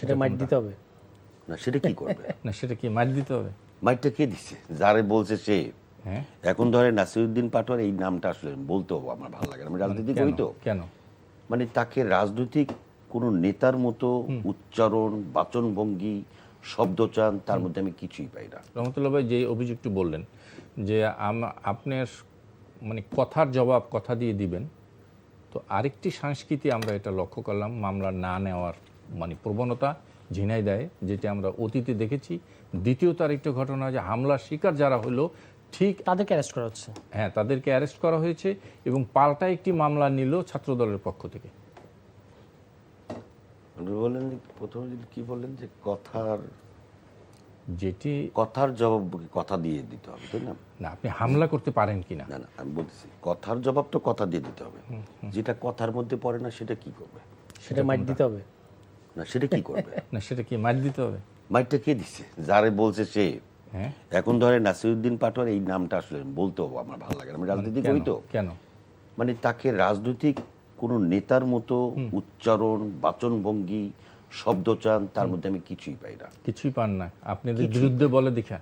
সেটা মাইট দিতে হবে না, সেটা কি করবে? না সেটা কি মাইট দিতে হবে? মাইটটা কে দিচ্ছে? যারে বলছে সে। হ্যাঁ, এখন ধরে নাসিরউদ্দিন পাটোয়ার এই নামটা আসলে বলতেও আমার ভালো লাগে না, আমি রাজনীতি করি তো। কেন? মানে তাকে রাজনৈতিক কোনো নেতার মতো উচ্চারণ, বাচনভঙ্গি, শব্দচান তার মধ্যে আমি কিছুই পাই না। রহমতুল্লাহ ভাই যে অভিযোগটি বললেন যে আপনার মানে কথার জবাব কথা দিয়ে দিবেন, তো আরেকটি সংস্কৃতি আমরা এটা লক্ষ্য করলাম, মামলা না নেওয়ার মানে প্রবণতা ঝিনাইদহে, যেটা আমরা অতীতে দেখেছি। দ্বিতীয়ত আরেকটা ঘটনা যে হামলার শিকার যারা হলো ঠিক তাদেরকে অ্যারেস্ট করা হচ্ছে। হ্যাঁ, তাদেরকে অ্যারেস্ট করা হয়েছে এবং পাল্টা একটি মামলা নিল ছাত্রদলের পক্ষ থেকে। বললেন প্রথমে কি বললেন যে যেটি কথার জবাব কথা দিয়ে দিতে হবে, তাই না? না, আপনি হামলা করতে পারেন কিনা? না না, আমি বলতেছি কথার জবাব তো কথা দিয়ে দিতে হবে। যেটা কথার মধ্যে পড়ে না সেটা কি করবে? সেটা মাইট দিতে হবে। না, সেটা কি করবে? না সেটা কি মাইট দিতে হবে? মাইটটা কে দিচ্ছে? যারে বলছে সে। হ্যাঁ, এখন ধরে নাসিরউদ্দিন পাটোয়ার এই নামটা আসলে বলতেও আমার ভালো লাগে না, আমি রাজনীতি করি তো। কেন? মানে তাকে রাজনৈতিক কোনো নেতার মতো উচ্চারণ, বাচনভঙ্গি, শব্দচান তার মধ্যে আমি কিছুই পাই না। কিছুই পান না আপনাদের বিরুদ্ধে বলে দেখা?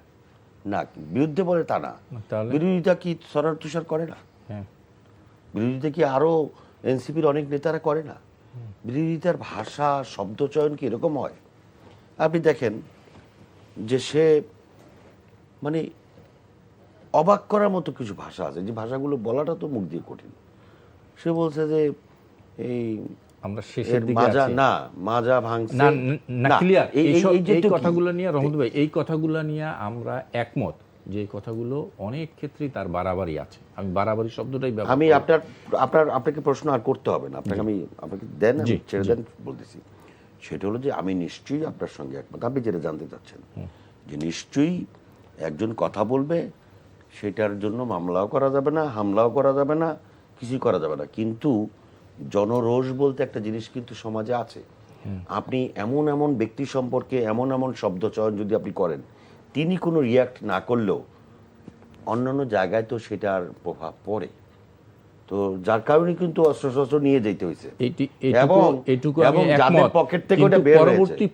না, বিরুদ্ধে বলে তা না। তাহলে বিরোধিতা কি সরার তুষার করে না? হ্যাঁ, বিরোধিতা কি আরো এনসিপির অনেক নেতারা করে না? বিরোধিতার ভাষা, শব্দচয়ন কি এরকম হয়? আপনি দেখেন যে সে মানে অবাক করার মতো কিছু ভাষা আছে, যে ভাষাগুলো বলাটা তো মুখ দিয়ে কঠিন। সে বলছে যে এই আমরা শেষের এর দিকে মাজা আছি। না, মাজা ভাঙছে না না না, ক্লিয়ার। যে এই তো কি? কথাগুলো নিয়ে রহমত ভাই, এই কথাগুলো নিয়ে আমরা একমত যে এই কথাগুলো অনেক ক্ষেত্রেই তার বাড়াবাড়ি আছে। আমি বাড়াবাড়ি শব্দটাই ব্যবহার আমি করি। আপনাকে প্রশ্ন আর করতে হবে না, আপনাকে আপনাকে দেন, আমি জি, ছেড়ে দেন বলতেছি। সেটা হলো যে আমি নিশ্চয়ই আপনার সঙ্গে একমত। আপনি যেটা জানতে চাচ্ছেন যে নিশ্চয়ই একজন কথা বলবে, সেটার জন্য মামলাও করা যাবে না, হামলাও করা যাবে না, কিছুই করা যাবে না, কিন্তু জনরোষ বলতে একটা জিনিস কিন্তু সমাজে আছে। আপনি এমন এমন ব্যক্তি সম্পর্কে এমন এমন শব্দচয়ন যদি আপনি করেন, তিনি কোনো রিয়াক্ট না করলেও অন্যান্য জায়গায় তো সেটার প্রভাব পড়ে। তো যার কারণে কিন্তু অস্ত্রশস্ত্র নিয়ে যেতে হয়েছে। এটুকু এবং আমি যাদের একমত। পকেট থেকে কিন্তু ওটা বের হয়েছে, পরবর্তী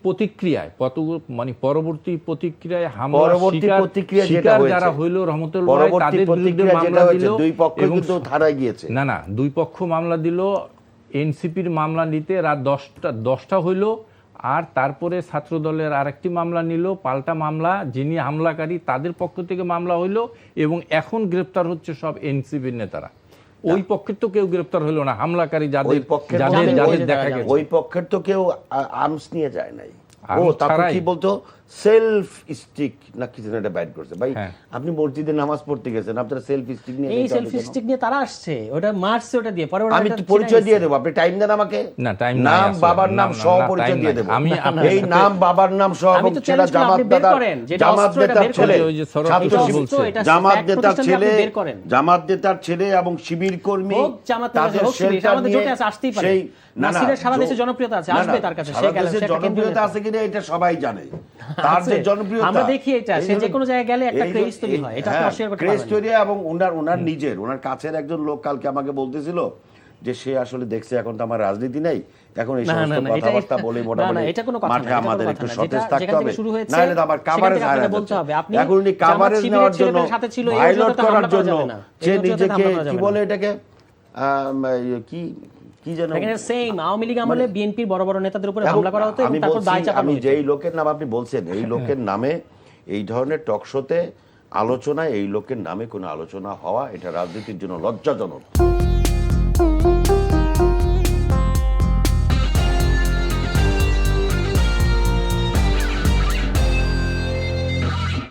প্রতিক্রিয়ায় হামলা পরবর্তী প্রতিক্রিয়া যেটা শিকার হয়েছে, যারা হইল রহমতুল্লাহ পরবর্তী তাদের বিরুদ্ধে প্রতিক্রিয়া যেটা মামলা হয়েছে, দিল। দুই পক্ষ এবং কিন্তু থানায় গিয়েছে। না, দুই পক্ষ মামলা দিল। এনসিপির মামলা নিতে রাত 10টা হইল, আর তারপরে ছাত্র দলের আরেকটি মামলা নিল, পাল্টা মামলা, যিনি হামলাকারী তাদের পক্ষ থেকে মামলা হইল, এবং এখন গ্রেপ্তার হচ্ছে সব এনসিপির নেতারা। ওই পক্ষের তো কেউ গ্রেপ্তার হলো না, হামলাকারী যাদের দেখা গেছে। ওই পক্ষের তো কেউ আর্মস নিয়ে যায় নাই। ও আর্মস তারপর ছাড়াই। কি বলতো, সেলফ স্টিক না কিছু একটা বাইট করছে। ভাই হ্যাঁ। আপনি মসজিদে নামাজ পড়তে গেছেন, আপনারা সেলফ স্টিক নিয়ে এই যাইতে হবে সেলফি কেন? স্টিক নিয়ে তারা আসছে, ওটা মারছে, ওটা দিয়ে পরে আমি তো পরিচয় দিয়ে দেবো, আপনি টাইম দেন আমাকে। না, টাইম নাই নাম আসলে। বাবার নাম না, সহ না, পরিচয় টাইম দিয়ে নাই। দেবো। আমি এই নাম বাবার নাম সহ, আমি তো চ্যালেঞ্জ করলাম, আপনি বের করেন, যেটা জামাত অস্ত্র, এটা নেতার বের ছেলে, করেন। ওই যে সরব ছাত্র কথা শিবির, বলছে। এটা জামাত এক নেতার প্রতিষ্ঠান ছেলে, আপনি বের করেন। জামাত নেতার ছেলে এবং শিবির কর্মী, হোক জামাত নেতা, তাদের হোক শিবির, শেল্টার আমাদের নিয়ে জোটে আছে, আসতেই পারে। সেই নাসিরের সারা দেশে জনপ্রিয়তা আছে, আসবে তার কাছে, সে সারা গেলে, দেশে সে একটা কেন্দ্রীয় জনপ্রিয়তা নেতা। আছে কিনা এটা সবাই জানে। তার যে জনপ্রিয়তা, আমরা দেখি এটা, সে যে কোনো জায়গায় গেলে একটা ক্রেজ তৈরি হয়, এটা আপনি অস্বীকার করতে ক্রেজ পারবেন তৈরি হয়। এবং ওনার নিজের, ওনার কাছের একজন লোক কালকে আমাকে বলতেছিল যে সে আসলে দেখছে এখন তো আমার রাজনীতি নেই, এখন এই সমস্ত কথাবার্তা বলে মোটামুটি এটা কোনো কথা মাঠে না, আমাদের একটু সতেজ যেটা থাকতে যেখান হবে, থেকে শুরু হয়েছে, নাহলে তো আবার কাভারেজ সেখান থেকে হারাতে বলতে হবে। আপনি এখন উনি কাভারেজ জামাত নেওয়ার শিবিরের জন্য ছেলেদের সাথে ছিল, এই ভাইলট অজুহাতে করার হামলা করা জন্য যাবে না। সে এই অজুহাতে নিজেকে হামলা করা কি যাবে বলে না। এটাকে কি যেন, এখানে সেম আওয়ামী লীগ আমলে বিএনপির বড় বড় নেতাদের উপরে হামলা করা হতো এবং আমি তারপর দায় বলছি, চাপানো আমি হতো। যেই লোকের নাম আপনি বলছেন, এই লোকের নামে এই ধরনের টক শোতে আলোচনা, এই লোকের নামে কোনো আলোচনা হওয়া, এটা রাজনীতির জন্য লজ্জাজনক।